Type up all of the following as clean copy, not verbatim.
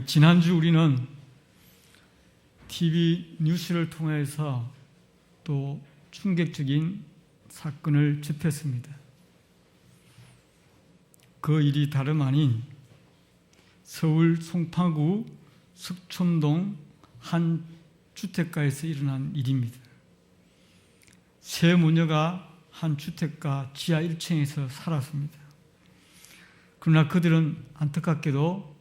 지난주 우리는 TV 뉴스를 통해서 또 충격적인 사건을 접했습니다. 그 일이 다름 아닌 서울 송파구 석촌동 한 주택가에서 일어난 일입니다. 세 모녀가 한 주택가 지하 1층에서 살았습니다. 그러나 그들은 안타깝게도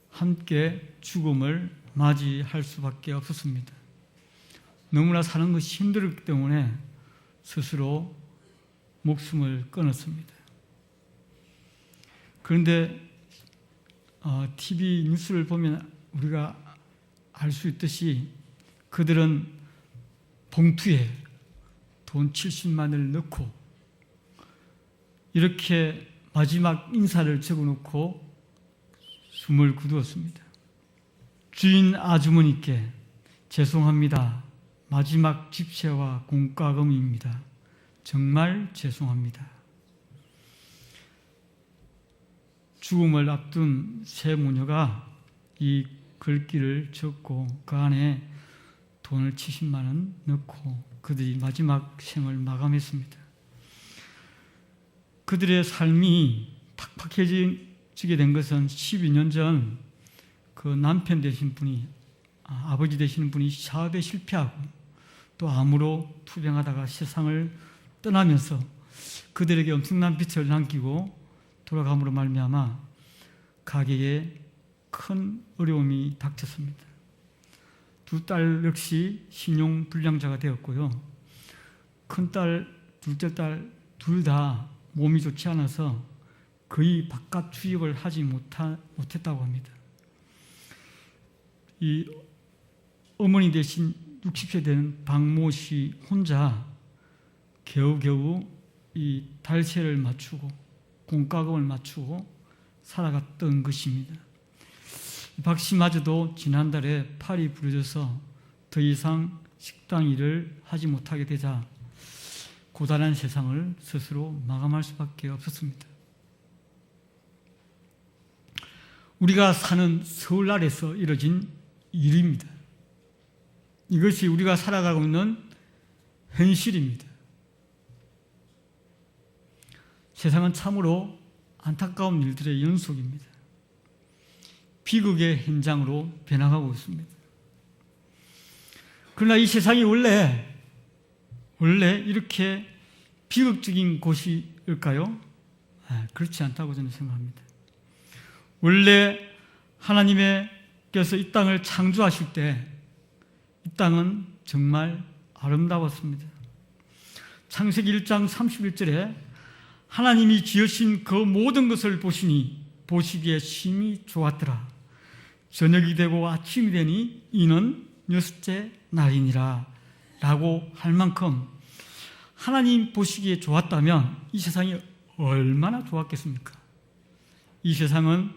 함께 죽음을 맞이할 수밖에 없었습니다. 너무나 사는 것이 힘들었기 때문에 스스로 목숨을 끊었습니다. 그런데 TV 뉴스를 보면 우리가 알 수 있듯이 그들은 봉투에 돈 70만을 넣고 이렇게 마지막 인사를 적어놓고 숨을 거두었습니다. 주인 아주머니께 죄송합니다. 마지막 집세와 공과금입니다. 정말 죄송합니다. 죽음을 앞둔 세 모녀가 이 글귀를 적고 그 안에 돈을 70만 원 넣고 그들이 마지막 생을 마감했습니다. 그들의 삶이 팍팍해지게 된 것은 12년 전 그 남편 되신 분이, 아버지 되시는 분이 사업에 실패하고 또 암으로 투병하다가 세상을 떠나면서 그들에게 엄청난 빚을 남기고 돌아감으로 말미암아 가게에 큰 어려움이 닥쳤습니다. 두 딸 역시 신용불량자가 되었고요. 큰딸, 둘째 딸 둘 다 몸이 좋지 않아서 거의 바깥 출입을 하지 못했다고 합니다. 이 어머니 대신 60세 된 박모 씨 혼자 겨우겨우 이 달세를 맞추고 공과금을 맞추고 살아갔던 것입니다. 박 씨마저도 지난달에 팔이 부러져서 더 이상 식당 일을 하지 못하게 되자 고단한 세상을 스스로 마감할 수밖에 없었습니다. 우리가 사는 서울날에서 이뤄진 일입니다. 이것이 우리가 살아가고 있는 현실입니다. 세상은 참으로 안타까운 일들의 연속입니다. 비극의 현장으로 변화하고 있습니다. 그러나 이 세상이 원래 이렇게 비극적인 곳일까요? 그렇지 않다고 저는 생각합니다. 원래 하나님께서 이 땅을 창조하실 때 이 땅은 정말 아름다웠습니다. 창세기 1장 31절에 하나님이 지으신 그 모든 것을 보시니 보시기에 심히 좋았더라. 저녁이 되고 아침이 되니 이는 여섯째 날이니라 라고 할 만큼 하나님 보시기에 좋았다면 이 세상이 얼마나 좋았겠습니까? 이 세상은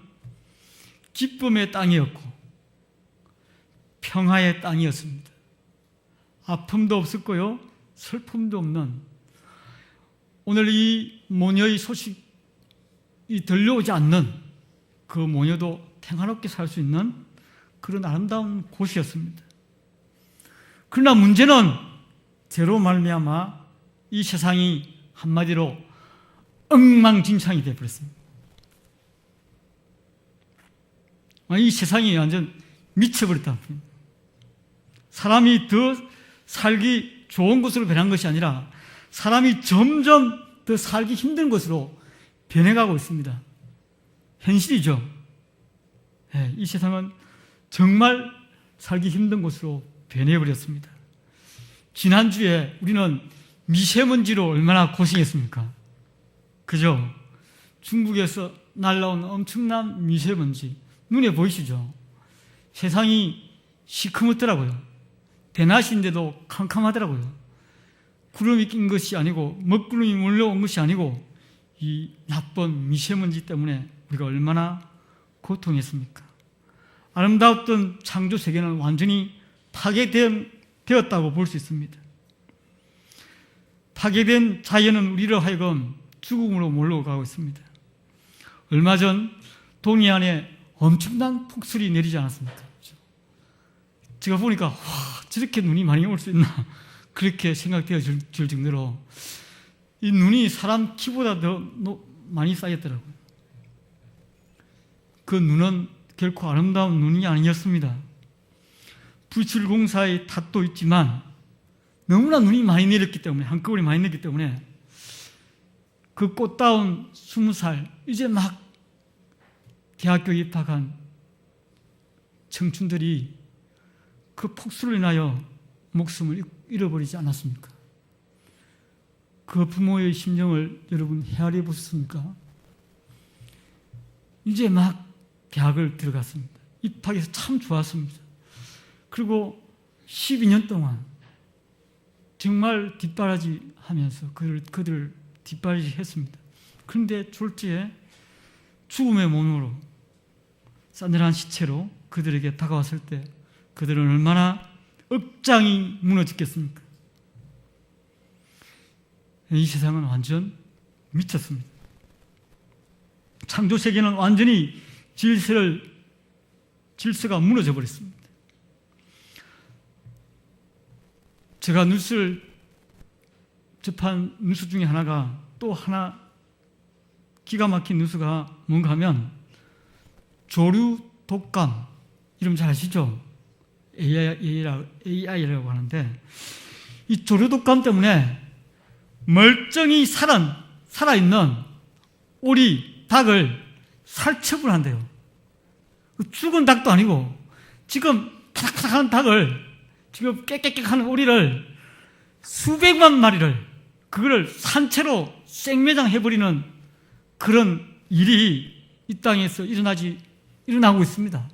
기쁨의 땅이었고 평화의 땅이었습니다. 아픔도 없었고요, 슬픔도 없는, 오늘 이 모녀의 소식이 들려오지 않는 그 모녀도 평화롭게 살 수 있는 그런 아름다운 곳이었습니다. 그러나 문제는 죄로 말미암아 이 세상이 한마디로 엉망진창이 되어버렸습니다. 이 세상이 완전 미쳐버렸다. 사람이 더 살기 좋은 곳으로 변한 것이 아니라 사람이 점점 더 살기 힘든 것으로 변해가고 있습니다. 현실이죠. 이 세상은 정말 살기 힘든 곳으로 변해버렸습니다. 지난주에 우리는 미세먼지로 얼마나 고생했습니까? 그죠? 중국에서 날라온 엄청난 미세먼지 눈에 보이시죠? 세상이 시커멓더라고요. 대낮인데도 캄캄하더라고요. 구름이 낀 것이 아니고 먹구름이 몰려온 것이 아니고 이 나쁜 미세먼지 때문에 우리가 얼마나 고통했습니까? 아름다웠던 창조 세계는 완전히 파괴되었다고 볼 수 있습니다. 파괴된 자연은 우리로 하여금 죽음으로 몰려가고 있습니다. 얼마 전 동해안에 엄청난 폭설이 내리지 않았습니까? 제가 보니까 와, 저렇게 눈이 많이 올 수 있나 그렇게 생각되어 줄 정도로 이 눈이 사람 키보다 더 많이 쌓였더라고요. 그 눈은 결코 아름다운 눈이 아니었습니다. 불출공사의 탓도 있지만 너무나 눈이 많이 내렸기 때문에, 한꺼번에 많이 내렸기 때문에 그 꽃다운 20살 이제 막 대학교에 입학한 청춘들이 그 폭설로 인하여 목숨을 잃어버리지 않았습니까? 그 부모의 심정을 여러분 헤아려 보셨습니까? 이제 막 대학을 들어갔습니다. 입학해서 참 좋았습니다. 그리고 12년 동안 정말 뒷바라지 하면서 그들 뒷바라지 했습니다. 그런데 졸지에 죽음의 몸으로 싸늘한 시체로 그들에게 다가왔을 때 그들은 얼마나 억장이 무너졌겠습니까? 이 세상은 완전 미쳤습니다. 창조 세계는 완전히 질서가 무너져 버렸습니다. 제가 뉴스를 접한 뉴스 중에 하나가 또 하나 기가 막힌 뉴스가 뭔가 하면 조류 독감, 이름 잘 아시죠? AI라고 하는데 이 조류 독감 때문에 멀쩡히 살아있는 오리, 닭을 살처분한대요. 죽은 닭도 아니고 지금 파닥파닥하는 닭을, 지금 깨깨깨하는 오리를 수백만 마리를 그거를 산채로 생매장해버리는 그런 일이 이 땅에서 일어나고 있습니다.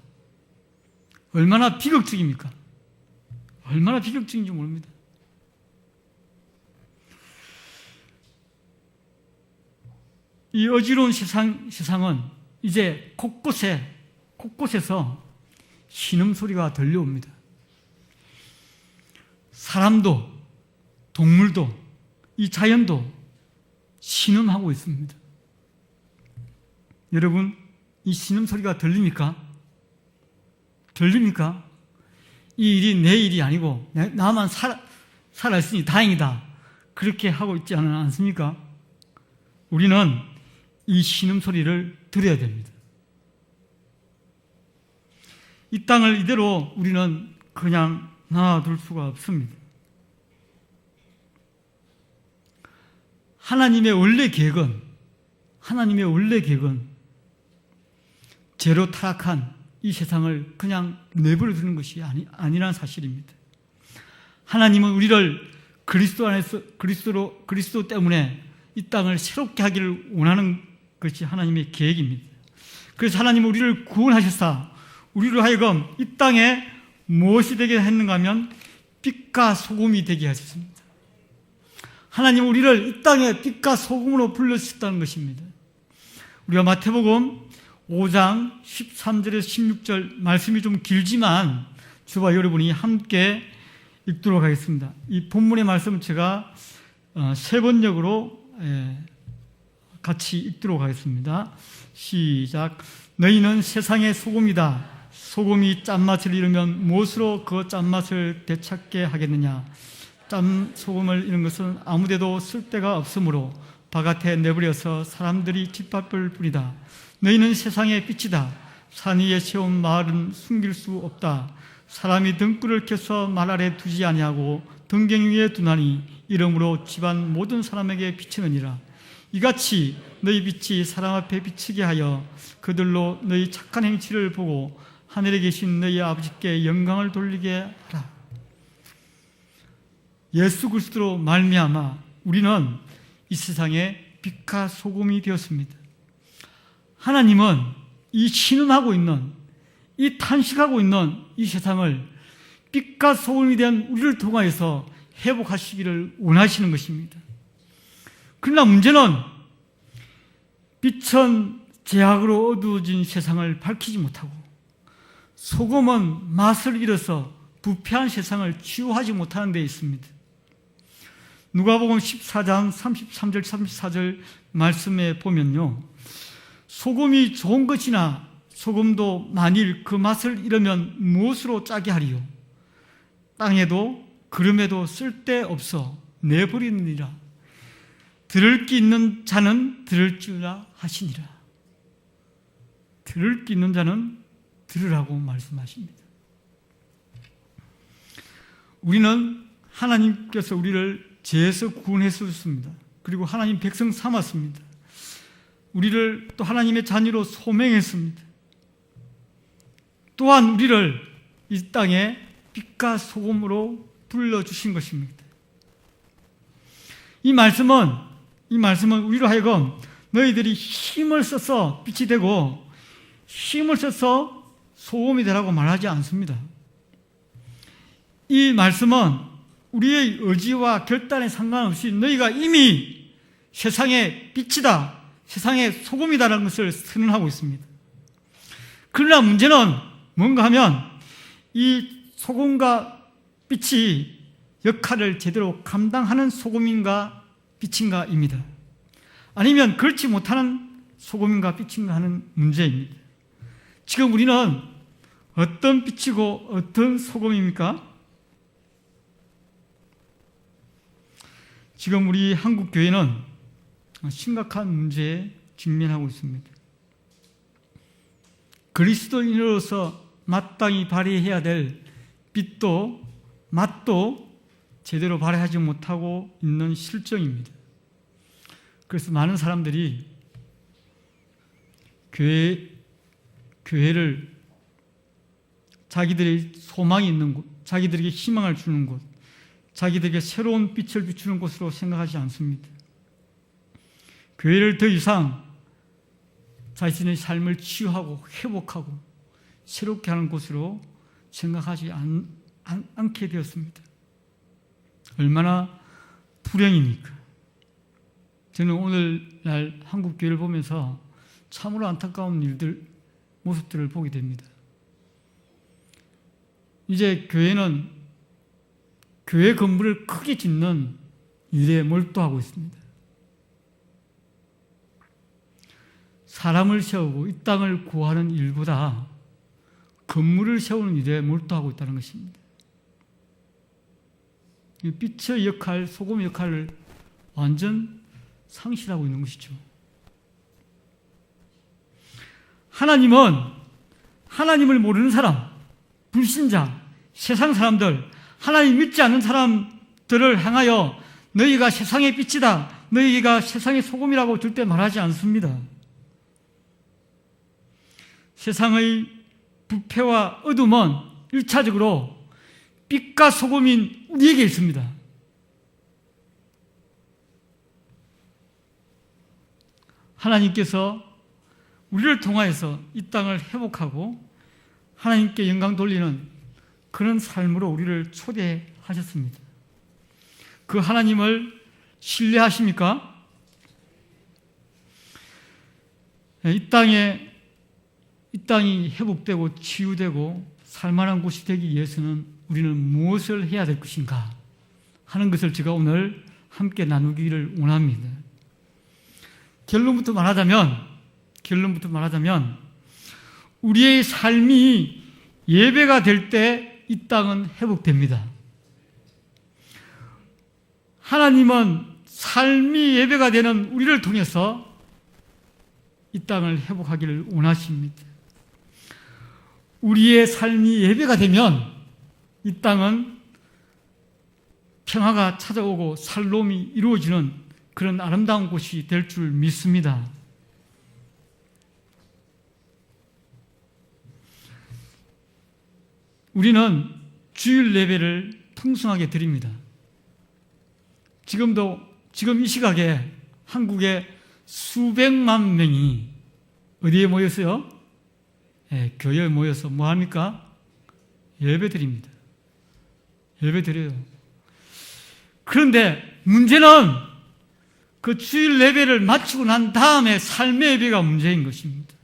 얼마나 비극적입니까? 얼마나 비극적인지 모릅니다. 이 어지러운 세상은 이제 곳곳에서 신음소리가 들려옵니다. 사람도, 동물도, 이 자연도 신음하고 있습니다. 여러분, 이 신음소리가 들립니까? 들립니까? 이 일이 내 일이 아니고 나만 살아있으니 다행이다, 그렇게 하고 있지 않습니까? 우리는 이 신음소리를 들어야 됩니다. 이 땅을 이대로 우리는 그냥 놔둘 수가 없습니다. 하나님의 원래 계획은 죄로 타락한 이 세상을 그냥 내버려 두는 것이 아니라는 사실입니다. 하나님은 우리를 그리스도 때문에 이 땅을 새롭게 하기를 원하는 것이 하나님의 계획입니다. 그래서 하나님은 우리를 구원하셨사 우리로 하여금 이 땅에 무엇이 되게 했는가 하면 빛과 소금이 되게 하셨습니다. 하나님은 우리를 이 땅에 빛과 소금으로 불러주셨다는 것입니다. 우리가 마태복음 5장 13절에서 16절 말씀이 좀 길지만 저와 여러분이 함께 읽도록 하겠습니다. 이 본문의 말씀은 제가 세 번역으로 같이 읽도록 하겠습니다. 시작. 너희는 세상의 소금이다. 소금이 짠맛을 잃으면 무엇으로 그 짠맛을 되찾게 하겠느냐. 소금을 잃은 것은 아무데도 쓸 데가 없으므로 바깥에 내버려서 사람들이 짓밟을 뿐이다. 너희는 세상의 빛이다. 산 위에 세운 마을은 숨길 수 없다. 사람이 등불을 켜서 말 아래 두지 아니하고 등경 위에 두나니 이러므로 집안 모든 사람에게 비치느니라. 이같이 너희 빛이 사람 앞에 비치게 하여 그들로 너희 착한 행실을 보고 하늘에 계신 너희 아버지께 영광을 돌리게 하라. 예수 그리스도로 말미암아 우리는 이 세상의 빛과 소금이 되었습니다. 하나님은 이 신음하고 있는, 이 탄식하고 있는 이 세상을 빛과 소금이 된 우리를 통하여서 회복하시기를 원하시는 것입니다. 그러나 문제는 빛은 제약으로 어두워진 세상을 밝히지 못하고 소금은 맛을 잃어서 부패한 세상을 치유하지 못하는 데 있습니다. 누가복음 14장 33절 34절 말씀에 보면요, 소금이 좋은 것이나 소금도 만일 그 맛을 잃으면 무엇으로 짜게 하리요? 땅에도 그름에도 쓸데없어 내버리느니라. 들을 기 있는 자는 들을지라 하시니라. 들을 기 있는 자는 들으라고 말씀하십니다. 우리는 하나님께서 우리를 죄에서 구원해 주셨습니다. 그리고 하나님 백성 삼았습니다. 우리를 또 하나님의 자녀로 소명했습니다. 또한 우리를 이 땅에 빛과 소금으로 불러주신 것입니다. 이 말씀은 우리로 하여금 너희들이 힘을 써서 빛이 되고 힘을 써서 소금이 되라고 말하지 않습니다. 이 말씀은 우리의 의지와 결단에 상관없이 너희가 이미 세상의 빛이다, 세상의 소금이다라는 것을 선언하고 있습니다. 그러나 문제는 뭔가 하면 이 소금과 빛이 역할을 제대로 감당하는 소금인가 빛인가입니다. 아니면 그렇지 못하는 소금인가 빛인가 하는 문제입니다. 지금 우리는 어떤 빛이고 어떤 소금입니까? 지금 우리 한국 교회는 심각한 문제에 직면하고 있습니다. 그리스도인으로서 마땅히 발휘해야 될 빛도 맛도 제대로 발휘하지 못하고 있는 실정입니다. 그래서 많은 사람들이 교회를 자기들의 소망이 있는 곳, 자기들에게 희망을 주는 곳, 자기들에게 새로운 빛을 비추는 곳으로 생각하지 않습니다. 교회를 더 이상 자신의 삶을 치유하고 회복하고 새롭게 하는 곳으로 생각하지 않게 되었습니다. 얼마나 불행입니까? 저는 오늘날 한국 교회를 보면서 참으로 안타까운 모습들을 보게 됩니다. 이제 교회는 교회 건물을 크게 짓는 일에 몰두하고 있습니다. 사람을 세우고 이 땅을 구하는 일보다 건물을 세우는 일에 몰두하고 있다는 것입니다. 빛의 역할, 소금의 역할을 완전 상실하고 있는 것이죠. 하나님을 모르는 사람, 불신자, 세상 사람들, 하나님 믿지 않는 사람들을 향하여 너희가 세상의 빛이다, 너희가 세상의 소금이라고 절대 말하지 않습니다. 세상의 부패와 어둠은 1차적으로 빛과 소금인 우리에게 있습니다. 하나님께서 우리를 통하여서 이 땅을 회복하고 하나님께 영광 돌리는 그런 삶으로 우리를 초대하셨습니다. 그 하나님을 신뢰하십니까? 이 땅이 회복되고 치유되고 살만한 곳이 되기 위해서는 우리는 무엇을 해야 될 것인가 하는 것을 제가 오늘 함께 나누기를 원합니다. 결론부터 말하자면 우리의 삶이 예배가 될 때 이 땅은 회복됩니다. 하나님은 삶이 예배가 되는 우리를 통해서 이 땅을 회복하기를 원하십니다. 우리의 삶이 예배가 되면 이 땅은 평화가 찾아오고 살롬이 이루어지는 그런 아름다운 곳이 될 줄 믿습니다. 우리는 주일 예배를 풍성하게 드립니다. 지금 이 시각에 한국에 수백만 명이 어디에 모였어요? 교회에 모여서 뭐 합니까? 예배 드립니다. 예배 드려요. 그런데 문제는 그 주일 예배를 마치고 난 다음에 삶의 예배가 문제인 것입니다.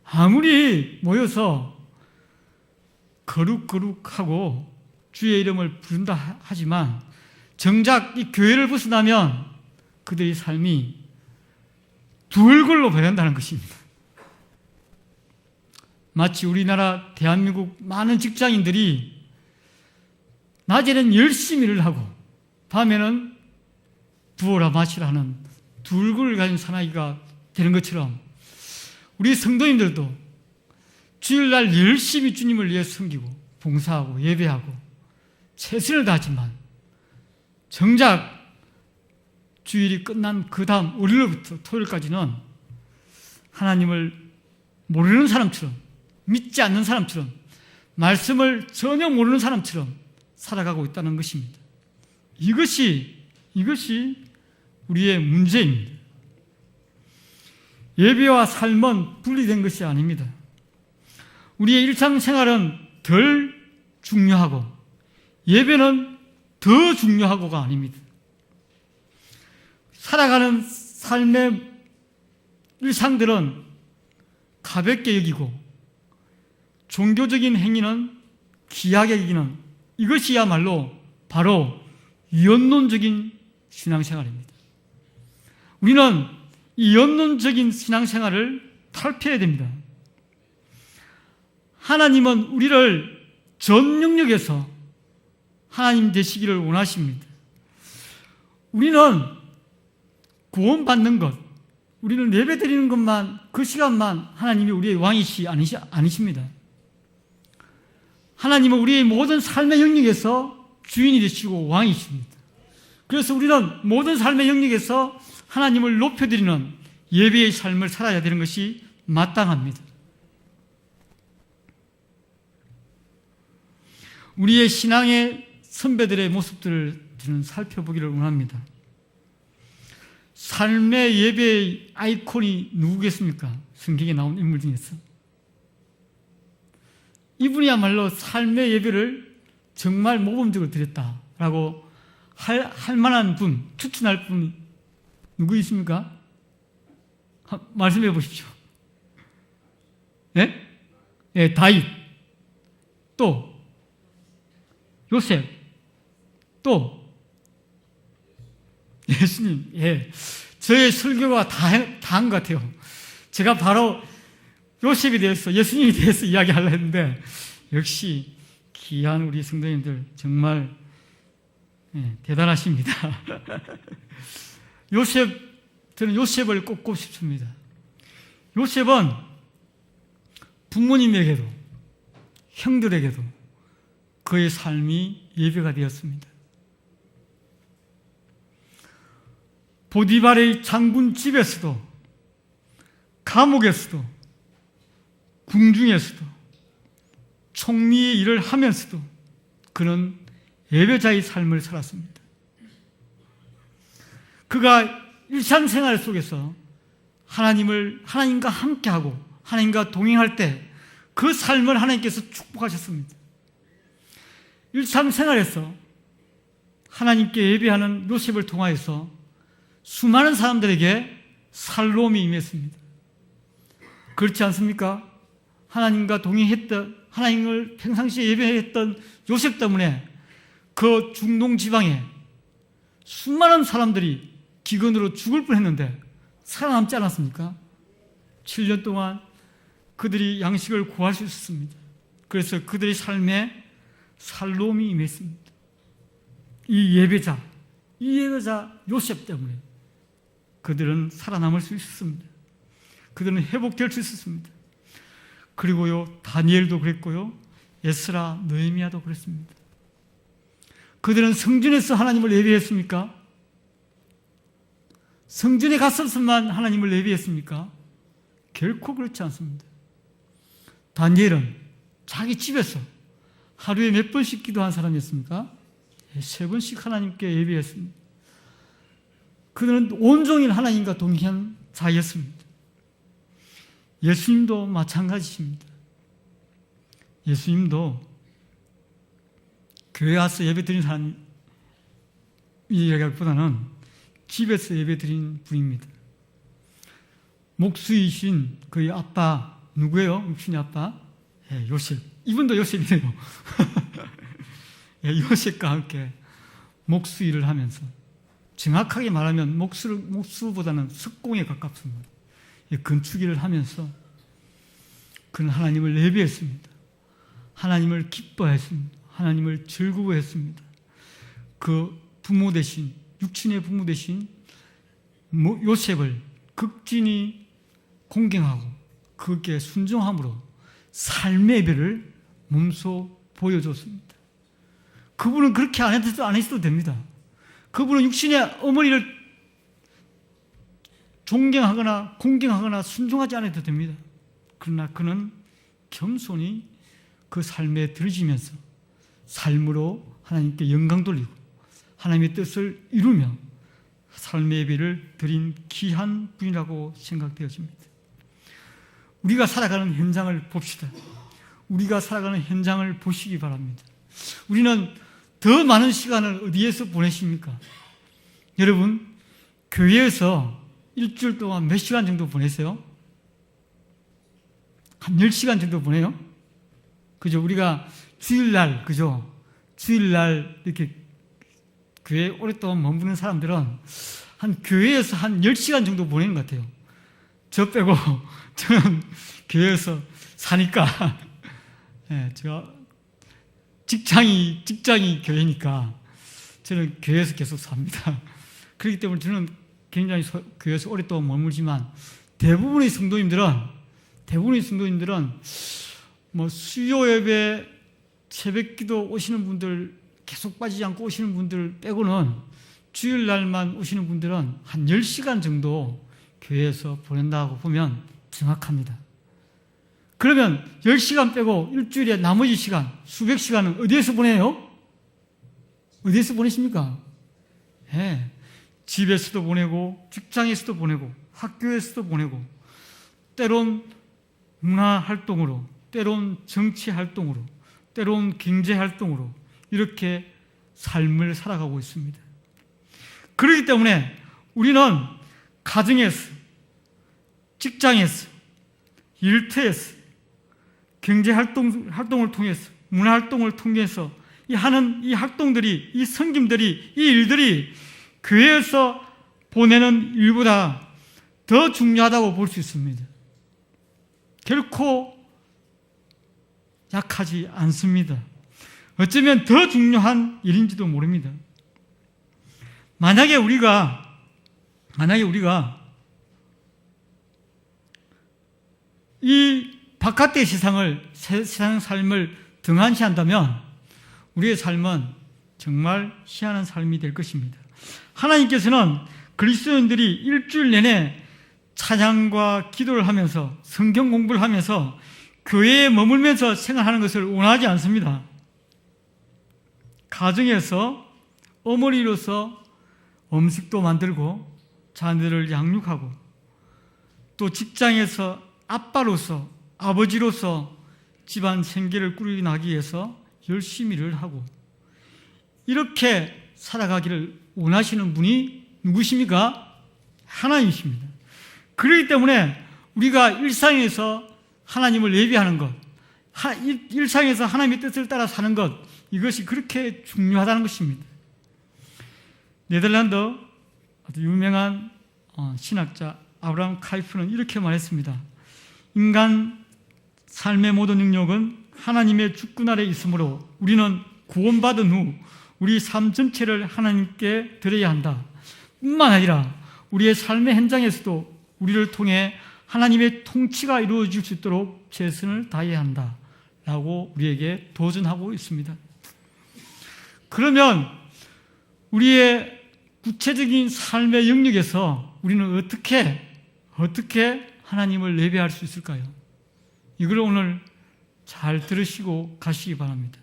아무리 모여서 거룩하고 주의 이름을 부른다 하지만 정작 이 교회를 벗어나면 그들의 삶이 두 얼굴로 변한다는 것입니다. 마치 우리나라 대한민국 많은 직장인들이 낮에는 열심히 일을 하고 밤에는 부어라 마시라 하는 둘굴을 가진 사나이가 되는 것처럼 우리 성도님들도 주일날 열심히 주님을 위해 섬기고 봉사하고 예배하고 최선을 다하지만 정작 주일이 끝난 그 다음 월요일부터 토요일까지는 하나님을 모르는 사람처럼, 믿지 않는 사람처럼, 말씀을 전혀 모르는 사람처럼 살아가고 있다는 것입니다. 이것이 우리의 문제입니다. 예배와 삶은 분리된 것이 아닙니다. 우리의 일상생활은 덜 중요하고 예배는 더 중요하고가 아닙니다. 살아가는 삶의 일상들은 가볍게 여기고 종교적인 행위는 귀하게 여기는 이것이야말로 바로 연론적인 신앙생활입니다. 우리는 이 연론적인 신앙생활을 탈피해야 됩니다. 하나님은 우리를 전 영역에서 하나님 되시기를 원하십니다. 우리는 구원받는 것, 우리는 예배 드리는 것만, 그 시간만 하나님이 우리의 왕이시 아니십니다. 하나님은 우리의 모든 삶의 영역에서 주인이 되시고 왕이십니다. 그래서 우리는 모든 삶의 영역에서 하나님을 높여드리는 예배의 삶을 살아야 되는 것이 마땅합니다. 우리의 신앙의 선배들의 모습들을 저는 살펴보기를 원합니다. 삶의 예배의 아이콘이 누구겠습니까? 성경에 나온 인물 중에서. 이분이야말로 삶의 예배를 정말 모범적으로 드렸다라고 할 만한 분, 추천할 분 누구 있습니까? 말씀해 보십시오. 예? 예, 다윗, 또 요셉, 또 예수님. 예, 저의 설교가 다 한 것 같아요. 제가 바로 요셉에 대해서, 예수님에 대해서 이야기하려고 했는데 역시 귀한 우리 성도님들 정말 대단하십니다. 저는 요셉을 꼽고 싶습니다. 요셉은 부모님에게도 형들에게도 그의 삶이 예배가 되었습니다. 보디발의 장군 집에서도, 감옥에서도, 궁중에서도, 총리의 일을 하면서도 그는 예배자의 삶을 살았습니다. 그가 일상생활 속에서 하나님과 함께하고 하나님과 동행할 때 그 삶을 하나님께서 축복하셨습니다. 일상생활에서 하나님께 예배하는 요셉을 통하여서 수많은 사람들에게 살로움이 임했습니다. 그렇지 않습니까? 하나님과 동행했던, 하나님을 평상시에 예배했던 요셉 때문에 그 중동 지방에 수많은 사람들이 기근으로 죽을 뻔했는데 살아남지 않았습니까? 7년 동안 그들이 양식을 구할 수 있었습니다. 그래서 그들의 삶에 살로움이 임했습니다. 이 예배자 요셉 때문에 그들은 살아남을 수 있었습니다. 그들은 회복될 수 있었습니다. 그리고요, 다니엘도 그랬고요, 에스라, 느헤미야도 그랬습니다. 그들은 성전에서 하나님을 예배했습니까? 성전에 갔었으면 하나님을 예배했습니까? 결코 그렇지 않습니다. 다니엘은 자기 집에서 하루에 몇 번씩 기도한 사람이었습니까? 3번씩 하나님께 예배했습니다. 그들은 온종일 하나님과 동행한 자였습니다. 예수님도 마찬가지입니다. 예수님도 교회 와서 예배 드린 사람이라기보다는 집에서 예배 드린 분입니다. 목수이신 그의 아빠, 누구예요? 육신의 아빠? 예, 요셉. 이분도 요셉이네요. 예, 요셉과 함께 목수 일을 하면서, 정확하게 말하면 목수보다는 석공에 가깝습니다. 예, 건축 일을 하면서 그는 하나님을 예배했습니다. 하나님을 기뻐했습니다. 하나님을 즐거워했습니다. 그 부모 대신, 육친의 부모 대신 요셉을 극진히 공경하고 그게 순종함으로 삶의 예배를 몸소 보여줬습니다. 그분은 그렇게 안 했어도 됩니다. 그분은 육신의 어머니를 존경하거나 공경하거나 순종하지 않아도 됩니다. 그러나 그는 겸손히 그 삶에 들어지면서 삶으로 하나님께 영광 돌리고 하나님의 뜻을 이루며 삶의 예배를 드린 귀한 분이라고 생각되어집니다. 우리가 살아가는 현장을 봅시다. 우리가 살아가는 현장을 보시기 바랍니다. 우리는 더 많은 시간을 어디에서 보내십니까? 여러분, 교회에서 일주일 동안 몇 시간 정도 보내세요? 한 10시간 정도 보내요? 그죠? 우리가 주일날, 그죠? 주일날 이렇게 교회에 오랫동안 머무는 사람들은 한 교회에서 한 10시간 정도 보내는 것 같아요. 저 빼고 저는 교회에서 사니까 제가 직장이 교회니까 저는 교회에서 계속 삽니다. 그렇기 때문에 저는 굉장히 교회에서 오랫동안 머물지만 대부분의 성도님들은 뭐 수요 예배, 새벽 기도 오시는 분들, 계속 빠지지 않고 오시는 분들 빼고는 주일날만 오시는 분들은 한 10시간 정도 교회에서 보낸다고 보면 정확합니다. 그러면 10시간 빼고 일주일에 나머지 시간, 수백 시간은 어디에서 보내요? 어디에서 보내십니까? 집에서도 보내고, 직장에서도 보내고, 학교에서도 보내고, 때론 문화활동으로, 때론 정치활동으로, 때론 경제활동으로 이렇게 삶을 살아가고 있습니다. 그렇기 때문에 우리는 가정에서, 직장에서, 일터에서, 경제활동을 통해서, 문화활동을 통해서 하는 이 활동들이, 이 섬김들이, 이 일들이 교회에서 보내는 일보다 더 중요하다고 볼 수 있습니다. 결코 약하지 않습니다. 어쩌면 더 중요한 일인지도 모릅니다. 만약에 우리가 이 바깥의 세상 삶을 등한시한다면 우리의 삶은 정말 희한한 삶이 될 것입니다. 하나님께서는 그리스도인들이 일주일 내내 찬양과 기도를 하면서 성경 공부를 하면서 교회에 머물면서 생활하는 것을 원하지 않습니다. 가정에서 어머니로서 음식도 만들고 자녀들을 양육하고 또 직장에서 아빠로서 아버지로서 집안 생계를 꾸려나가기 위해서 열심히 일을 하고 이렇게 살아가기를 원하시는 분이 누구십니까? 하나님이십니다. 그렇기 때문에 우리가 일상에서 하나님을 예배하는 것, 일상에서 하나님의 뜻을 따라 사는 것, 이것이 그렇게 중요하다는 것입니다. 네덜란드 아주 유명한 신학자 아브라함 카이프는 이렇게 말했습니다. 인간 삶의 모든 능력은 하나님의 주권 아래 있으므로 우리는 구원받은 후 우리 삶 전체를 하나님께 드려야 한다. 뿐만 아니라 우리의 삶의 현장에서도 우리를 통해 하나님의 통치가 이루어질 수 있도록 최선을 다해야 한다 라고 우리에게 도전하고 있습니다. 그러면 우리의 구체적인 삶의 영역에서 우리는 어떻게 하나님을 예배할 수 있을까요? 이걸 오늘 잘 들으시고 가시기 바랍니다.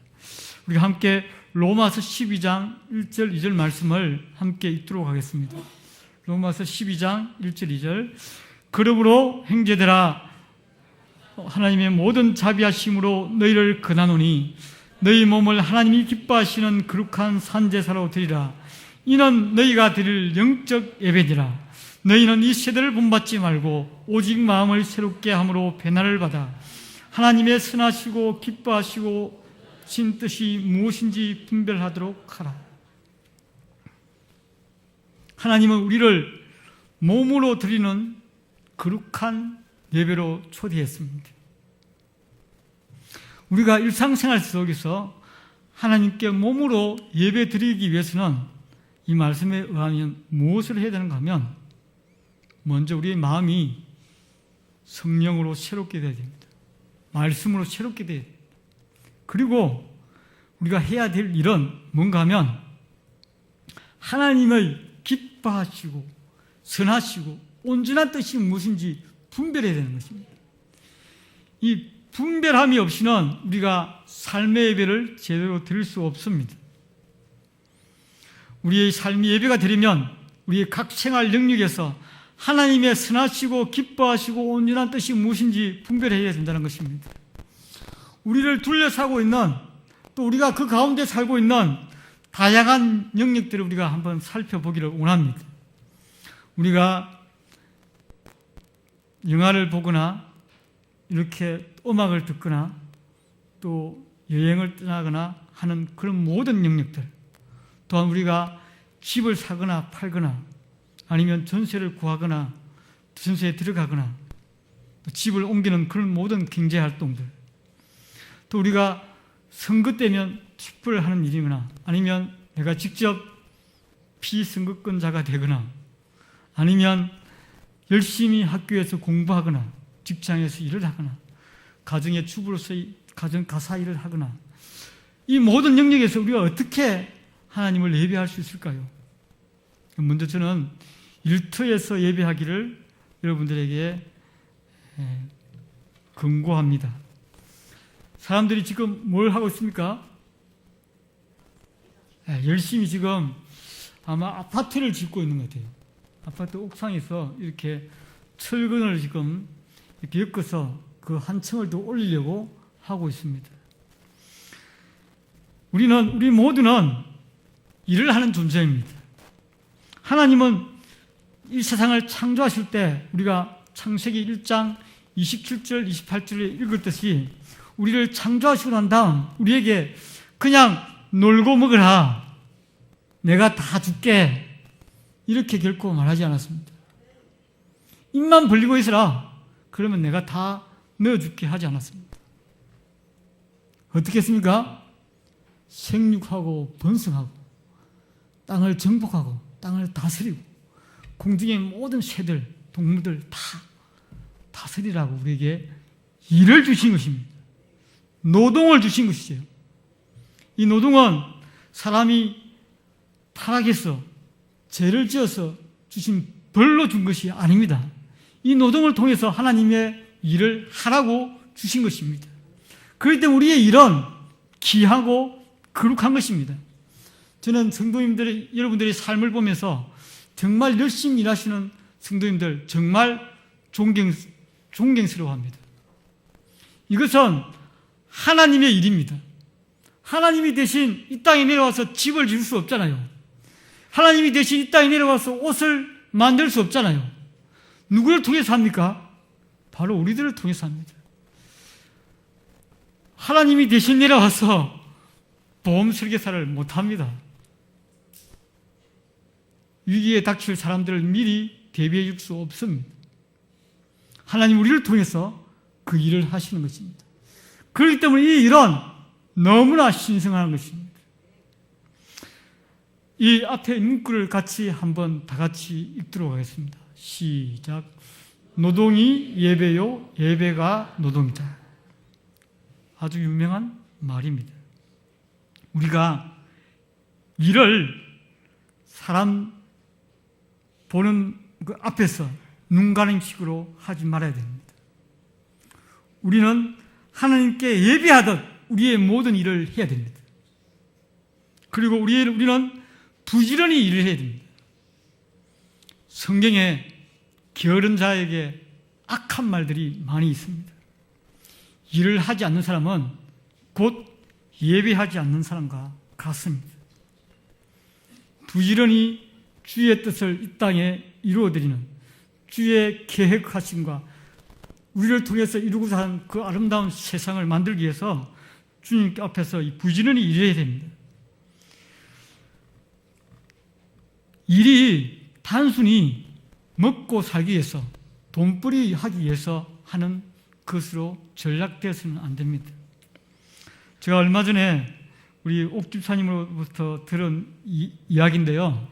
우리가 함께 로마서 12장 1절 2절 말씀을 함께 읽도록 하겠습니다. 로마서 12장 1절 2절 그러므로 형제들아 하나님의 모든 자비하심으로 너희를 권하노니 너희 몸을 하나님이 기뻐하시는 거룩한 산제사로 드리라. 이는 너희가 드릴 영적 예배니라. 너희는 이 세대를 본받지 말고 오직 마음을 새롭게 함으로 변화를 받아 하나님의 선하시고 기뻐하시고 신 뜻이 무엇인지 분별하도록 하라. 하나님은 우리를 몸으로 드리는 거룩한 예배로 초대했습니다. 우리가 일상생활 속에서 하나님께 몸으로 예배 드리기 위해서는 이 말씀에 의하면 무엇을 해야 되는가 하면 먼저 우리의 마음이 성령으로 새롭게 되어야 됩니다. 말씀으로 새롭게 되어야 됩니다. 그리고 우리가 해야 될 일은 뭔가 하면 하나님의 기뻐하시고 선하시고 온전한 뜻이 무엇인지 분별해야 되는 것입니다. 이 분별함이 없이는 우리가 삶의 예배를 제대로 드릴 수 없습니다. 우리의 삶의 예배가 되려면 우리의 각 생활 영역에서 하나님의 선하시고 기뻐하시고 온전한 뜻이 무엇인지 분별해야 된다는 것입니다. 우리를 둘러싸고 있는, 또 우리가 그 가운데 살고 있는 다양한 영역들을 우리가 한번 살펴보기를 원합니다. 우리가 영화를 보거나 이렇게 음악을 듣거나 또 여행을 떠나거나 하는 그런 모든 영역들, 또한 우리가 집을 사거나 팔거나 아니면 전세를 구하거나 전세에 들어가거나 또 집을 옮기는 그런 모든 경제활동들, 또 우리가 선거 때면 투표를 하는 일이거나 아니면 내가 직접 피선거권자가 되거나 아니면 열심히 학교에서 공부하거나 직장에서 일을 하거나 가정의 주부로서 가정 가사 일을 하거나 이 모든 영역에서 우리가 어떻게 하나님을 예배할 수 있을까요? 먼저 저는 일터에서 예배하기를 여러분들에게 권고합니다. 사람들이 지금 뭘 하고 있습니까? 열심히 지금 아마 아파트를 짓고 있는 것 같아요. 아파트 옥상에서 이렇게 철근을 지금 이렇게 엮어서 그 한 층을 더 올리려고 하고 있습니다. 우리 모두는 일을 하는 존재입니다. 하나님은 이 세상을 창조하실 때 우리가 창세기 1장 27절, 28절에 읽었듯이 우리를 창조하시고 난 다음 우리에게 그냥 놀고 먹으라, 내가 다 줄게, 이렇게 결코 말하지 않았습니다. 입만 벌리고 있으라, 그러면 내가 다 넣어줄게 하지 않았습니다. 어떻게 했습니까? 생육하고 번성하고 땅을 정복하고 땅을 다스리고 공중의 모든 새들, 동물들 다 다스리라고 우리에게 일을 주신 것입니다. 노동을 주신 것이죠. 이 노동은 사람이 타락해서 죄를 지어서 주신 벌로 준 것이 아닙니다. 이 노동을 통해서 하나님의 일을 하라고 주신 것입니다. 그렇기 때문에 우리의 일은 귀하고 거룩한 것입니다. 저는 성도님들, 여러분들의 삶을 보면서 정말 열심히 일하시는 성도님들 정말 존경스러워합니다. 이것은 하나님의 일입니다. 하나님이 대신 이 땅에 내려와서 집을 지을 수 없잖아요. 하나님이 대신 이 땅에 내려와서 옷을 만들 수 없잖아요. 누구를 통해서 합니까? 바로 우리들을 통해서 합니다. 하나님이 대신 내려와서 보험 설계사를 못합니다. 위기에 닥칠 사람들을 미리 대비해 줄 수 없습니다. 하나님 우리를 통해서 그 일을 하시는 것입니다. 그렇기 때문에 이 일은 너무나 신성한 것입니다. 이 앞에 문구를 같이 한번 다 같이 읽도록 하겠습니다. 시작. 노동이 예배요, 예배가 노동이다. 아주 유명한 말입니다. 우리가 일을 사람 보는 그 앞에서 눈 가는 식으로 하지 말아야 됩니다. 우리는 하나님께 예배하듯 우리의 모든 일을 해야 됩니다. 그리고 우리는 부지런히 일을 해야 됩니다. 성경에 게으른 자에게 악한 말들이 많이 있습니다. 일을 하지 않는 사람은 곧 예배하지 않는 사람과 같습니다. 부지런히 주의 뜻을 이 땅에 이루어드리는 주의 계획하심과 우리를 통해서 이루고자 하는 그 아름다운 세상을 만들기 위해서 주님 앞에서 부지런히 일해야 됩니다. 일이 단순히 먹고 살기 위해서, 돈벌이 하기 위해서 하는 것으로 전락되어서는 안 됩니다. 제가 얼마 전에 우리 옥 집사님으로부터 들은 이야기인데요.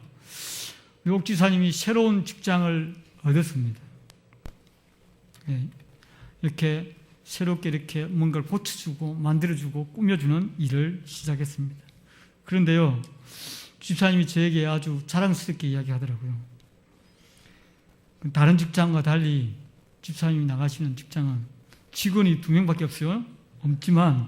우리 옥 집사님이 새로운 직장을 얻었습니다. 이렇게 새롭게 이렇게 뭔가를 고쳐주고 만들어주고 꾸며주는 일을 시작했습니다. 그런데요, 집사님이 저에게 아주 자랑스럽게 이야기하더라고요. 다른 직장과 달리 집사님이 나가시는 직장은 직원이 2명밖에 없어요. 없지만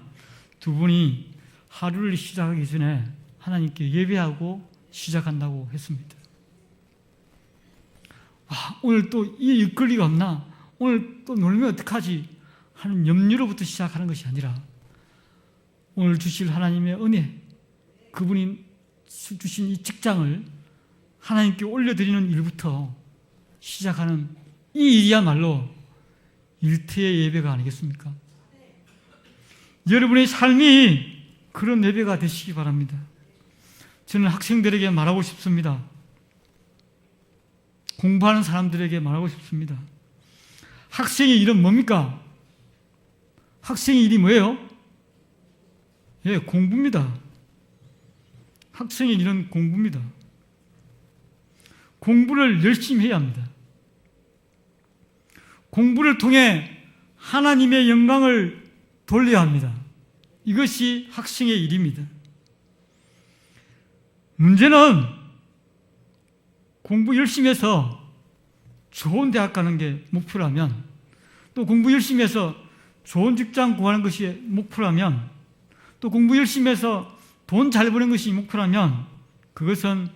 두 분이 하루를 시작하기 전에 하나님께 예배하고 시작한다고 했습니다. 오늘 또 이 일거리가 없나? 오늘 또 놀면 어떡하지? 하는 염려로부터 시작하는 것이 아니라 오늘 주실 하나님의 은혜, 그분이 주신 이 직장을 하나님께 올려드리는 일부터 시작하는 이 일이야말로 일터의 예배가 아니겠습니까? 여러분의 삶이 그런 예배가 되시기 바랍니다. 저는 학생들에게 말하고 싶습니다. 공부하는 사람들에게 말하고 싶습니다. 학생의 일은 뭡니까? 학생의 일이 뭐예요? 공부입니다. 학생의 일은 공부입니다. 공부를 열심히 해야 합니다. 공부를 통해 하나님의 영광을 돌려야 합니다. 이것이 학생의 일입니다. 문제는 공부 열심히 해서 좋은 대학 가는 게 목표라면, 또 공부 열심히 해서 좋은 직장 구하는 것이 목표라면, 또 공부 열심히 해서 돈 잘 버는 것이 목표라면 그것은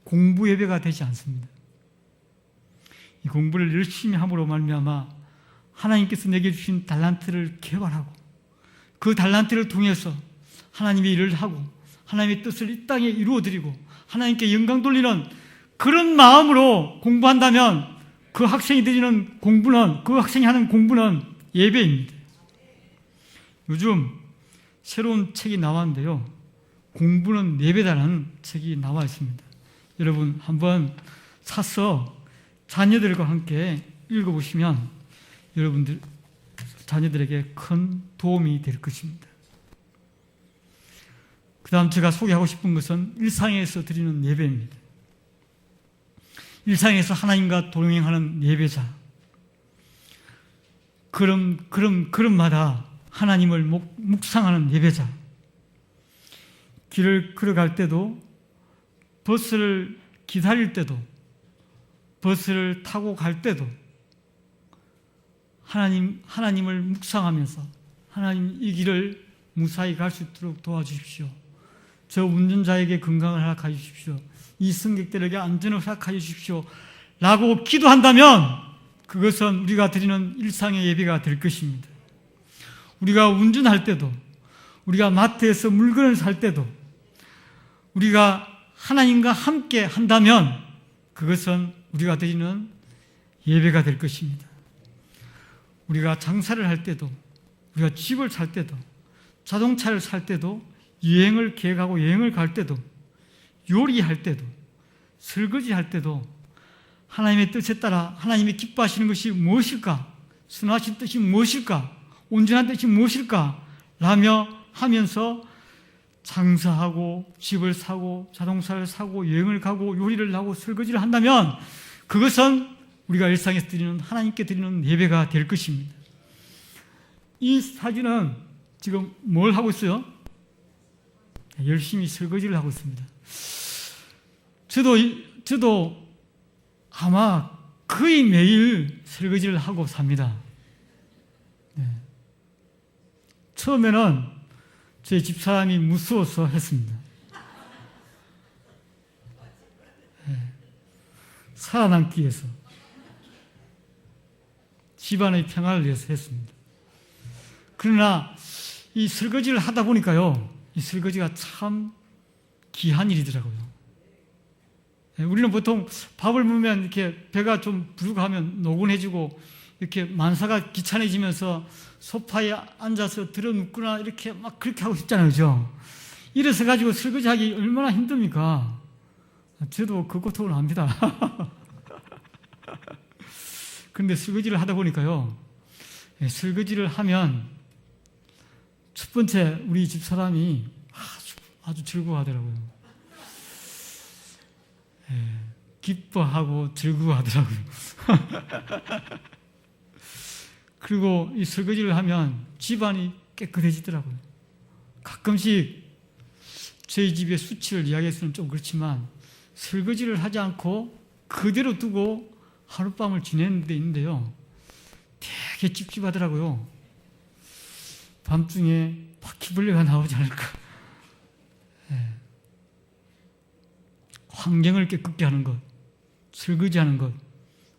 공부 예배가 되지 않습니다. 이 공부를 열심히 함으로 말미암아 하나님께서 내게 주신 달란트를 개발하고 그 달란트를 통해서 하나님의 일을 하고 하나님의 뜻을 이 땅에 이루어드리고 하나님께 영광 돌리는 그런 마음으로 공부한다면 그 학생이 드리는 공부는, 그 학생이 하는 공부는 예배입니다. 요즘 새로운 책이 나왔는데요, 공부는 예배다라는 책이 나와 있습니다. 여러분 한번 사서 자녀들과 함께 읽어보시면 여러분들 자녀들에게 큰 도움이 될 것입니다. 그 다음 제가 소개하고 싶은 것은 일상에서 드리는 예배입니다. 일상에서 하나님과 동행하는 예배자. 걸음마다 하나님을 묵상하는 예배자. 길을 걸어갈 때도, 버스를 기다릴 때도, 버스를 타고 갈 때도 하나님을 묵상하면서 하나님 이 길을 무사히 갈 수 있도록 도와주십시오. 저 운전자에게 건강을 허락하여 주십시오. 이 승객들에게 안전을 허락하여 주십시오. 라고 기도한다면 그것은 우리가 드리는 일상의 예배가 될 것입니다. 우리가 운전할 때도, 우리가 마트에서 물건을 살 때도 우리가 하나님과 함께 한다면 그것은 우리가 드리는 예배가 될 것입니다. 우리가 장사를 할 때도, 우리가 집을 살 때도, 자동차를 살 때도, 여행을 계획하고 여행을 갈 때도, 요리할 때도, 설거지할 때도 하나님의 뜻에 따라 하나님이 기뻐하시는 것이 무엇일까? 선하신 뜻이 무엇일까? 온전한 뜻이 무엇일까? 라며 하면서 장사하고 집을 사고 자동차를 사고 여행을 가고 요리를 하고 설거지를 한다면 그것은 우리가 일상에서 드리는, 하나님께 드리는 예배가 될 것입니다. 이 사진은 지금 뭘 하고 있어요? 열심히 설거지를 하고 있습니다. 저도 아마 거의 매일 설거지를 하고 삽니다. 처음에는 제 집사람이 무서워서 했습니다. 살아남기 위해서, 집안의 평화를 위해서 했습니다. 그러나 이 설거지를 하다 보니까요, 이 설거지가 참 귀한 일이더라고요. 우리는 보통 밥을 먹으면 이렇게 배가 좀 부족하면 노곤해지고 이렇게 만사가 귀찮아지면서 소파에 앉아서 들어 눕거나 이렇게 막 그렇게 하고 싶잖아요. 그죠? 이래서 가지고 설거지하기 얼마나 힘듭니까? 저도 그 고통을 압니다. 그런데 설거지를 하다 보니까요, 설거지를 하면 첫 번째 우리 집사람이 아주 즐거워하더라고요. 기뻐하고 즐거워하더라고요. 그리고 이 설거지를 하면 집안이 깨끗해지더라고요. 가끔씩 저희 집의 수치를 이야기해서는 좀 그렇지만 설거지를 하지 않고 그대로 두고 하룻밤을 지내는 데 있는데요. 되게 찝찝하더라고요. 밤중에 바퀴벌레가 나오지 않을까. 환경을 깨끗게 하는 것, 설거지하는 것,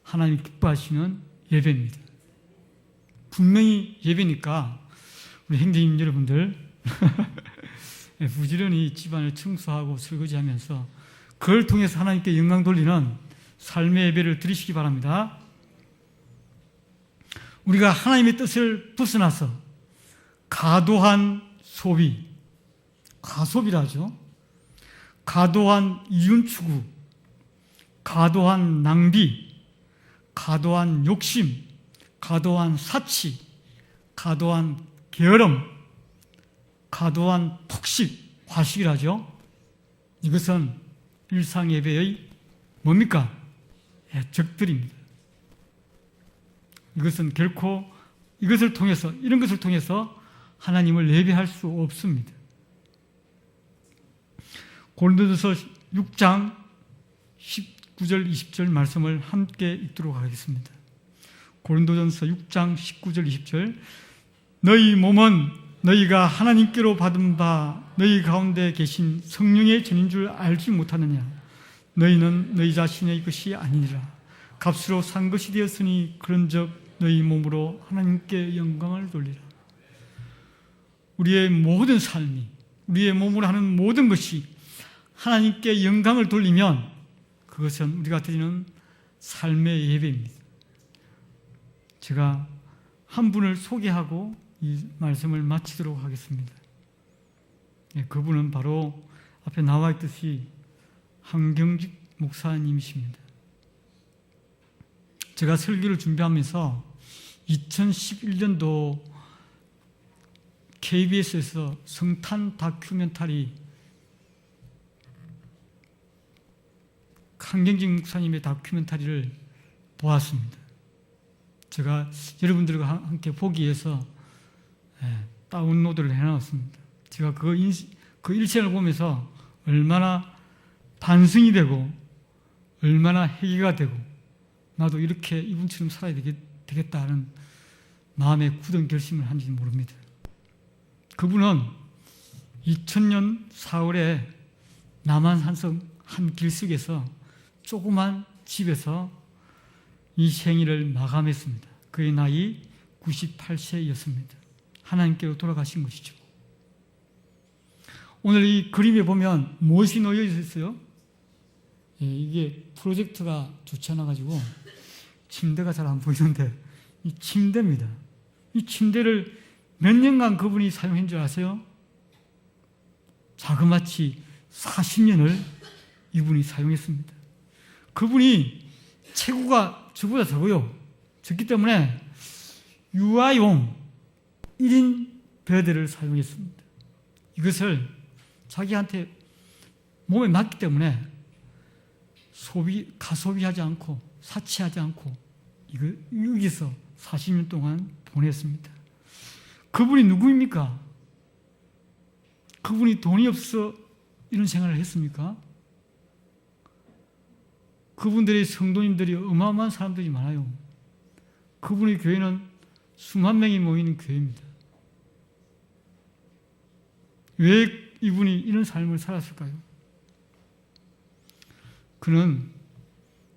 하나님 기뻐하시는 예배입니다. 분명히 예배니까 우리 행정인 여러분들 부지런히 집안을 청소하고 설거지하면서 그걸 통해서 하나님께 영광 돌리는 삶의 예배를 드리시기 바랍니다. 우리가 하나님의 뜻을 벗어나서 과도한 소비, 과소비라 하죠. 과도한 이윤 추구, 과도한 낭비, 과도한 욕심, 과도한 사치, 과도한 게으름, 과도한 폭식, 과식이라죠. 이것은 일상 예배의 뭡니까? 적들입니다. 이것은 결코 이런 것을 통해서 하나님을 예배할 수 없습니다. 고린도전서 6장 19절 20절 말씀을 함께 읽도록 하겠습니다. 고린도전서 6장 19절 20절 너희 몸은 너희가 하나님께로 받은 바 너희 가운데 계신 성령의 전인 줄 알지 못하느냐. 너희는 너희 자신의 것이 아니니라. 값으로 산 것이 되었으니 그런즉 너희 몸으로 하나님께 영광을 돌리라. 우리의 모든 삶이, 우리의 몸으로 하는 모든 것이 하나님께 영광을 돌리면 그것은 우리가 드리는 삶의 예배입니다. 제가 한 분을 소개하고 이 말씀을 마치도록 하겠습니다. 그분은 바로 앞에 나와 있듯이 한경직 목사님이십니다. 제가 설교를 준비하면서 2011년도 KBS에서 성탄 다큐멘터리 한경직 목사님의 다큐멘터리를 보았습니다. 제가 여러분들과 함께 보기 위해서 다운로드를 해놨습니다. 제가 그 일생을 보면서 얼마나 반성이 되고 얼마나 회개가 되고 나도 이렇게 이분처럼 살아야 되겠다 하는 마음의 굳은 결심을 한지 모릅니다. 그분은 2000년 4월에 남한산성 한 길석에서 조그만 집에서 이 생일을 마감했습니다. 그의 나이 98세였습니다. 하나님께로 돌아가신 것이죠. 오늘 이 그림에 보면 무엇이 놓여 있었어요? 이게 프로젝터가 좋지 않아가지고 침대가 잘 안 보이는데 이 침대입니다. 이 침대를 몇 년간 그분이 사용한 줄 아세요? 자그마치 40년을 이분이 사용했습니다. 그분이 체구가 저보다 적기 때문에 유아용 1인 베드를 사용했습니다. 이것을 자기한테 몸에 맞기 때문에 가소비하지 않고 사치하지 않고 여기서 40년 동안 보냈습니다. 그분이 누구입니까? 그분이 돈이 없어 이런 생활을 했습니까? 그분들의 성도님들이 어마어마한 사람들이 많아요. 그분의 교회는 수만 명이 모이는 교회입니다. 왜 이분이 이런 삶을 살았을까요? 그는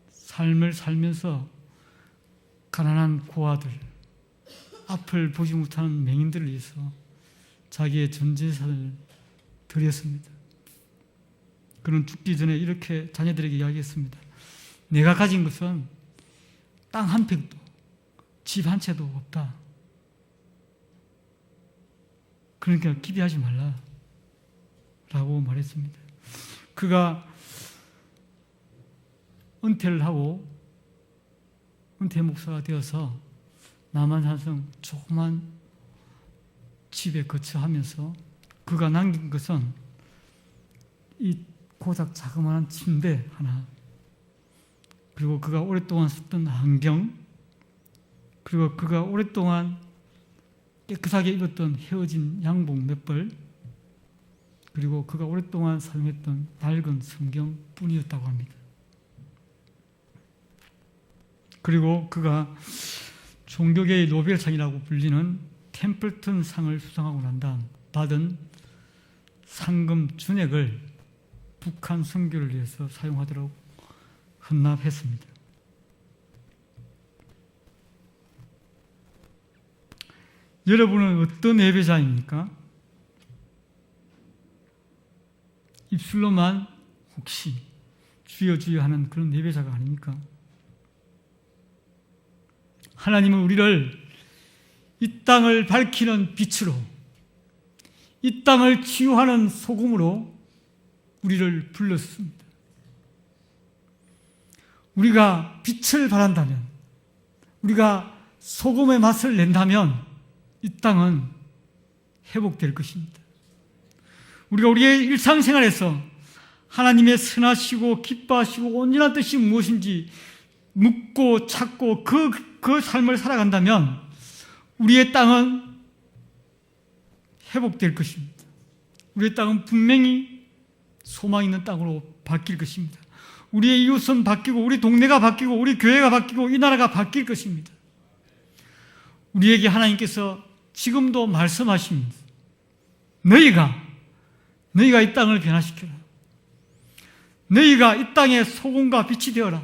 삶을 살면서 가난한 고아들, 앞을 보지 못하는 맹인들을 위해서 자기의 전 재산을 드렸습니다. 그는 죽기 전에 이렇게 자녀들에게 이야기했습니다. 내가 가진 것은 땅 한 평도, 집 한 채도 없다. 그러니까 기대하지 말라 라고 말했습니다. 그가 은퇴를 하고 은퇴 목사가 되어서 남한산성 조그만 집에 거처하면서 그가 남긴 것은 이 고작 자그마한 침대 하나, 그리고 그가 오랫동안 썼던 안경, 그리고 그가 오랫동안 깨끗하게 입었던 헤어진 양복 몇 벌, 그리고 그가 오랫동안 사용했던 낡은 성경뿐이었다고 합니다. 그리고 그가 종교계의 노벨상이라고 불리는 템플턴 상을 수상하고 난 다음 받은 상금 준액을 북한 선교를 위해서 사용하도록 헌납했습니다. 여러분은 어떤 예배자입니까? 입술로만 혹시 주여 주여 하는 그런 예배자가 아닙니까? 하나님은 우리를 이 땅을 밝히는 빛으로, 이 땅을 치유하는 소금으로 우리를 불렀습니다. 우리가 빛을 발한다면, 우리가 소금의 맛을 낸다면 이 땅은 회복될 것입니다. 우리가 우리의 일상생활에서 하나님의 선하시고 기뻐하시고 온전한 뜻이 무엇인지 묻고 찾고 그 삶을 살아간다면 우리의 땅은 회복될 것입니다. 우리의 땅은 분명히 소망 있는 땅으로 바뀔 것입니다. 우리의 이웃은 바뀌고, 우리 동네가 바뀌고, 우리 교회가 바뀌고, 이 나라가 바뀔 것입니다. 우리에게 하나님께서 지금도 말씀하십니다. 너희가 이 땅을 변화시켜라. 너희가 이 땅의 소금과 빛이 되어라.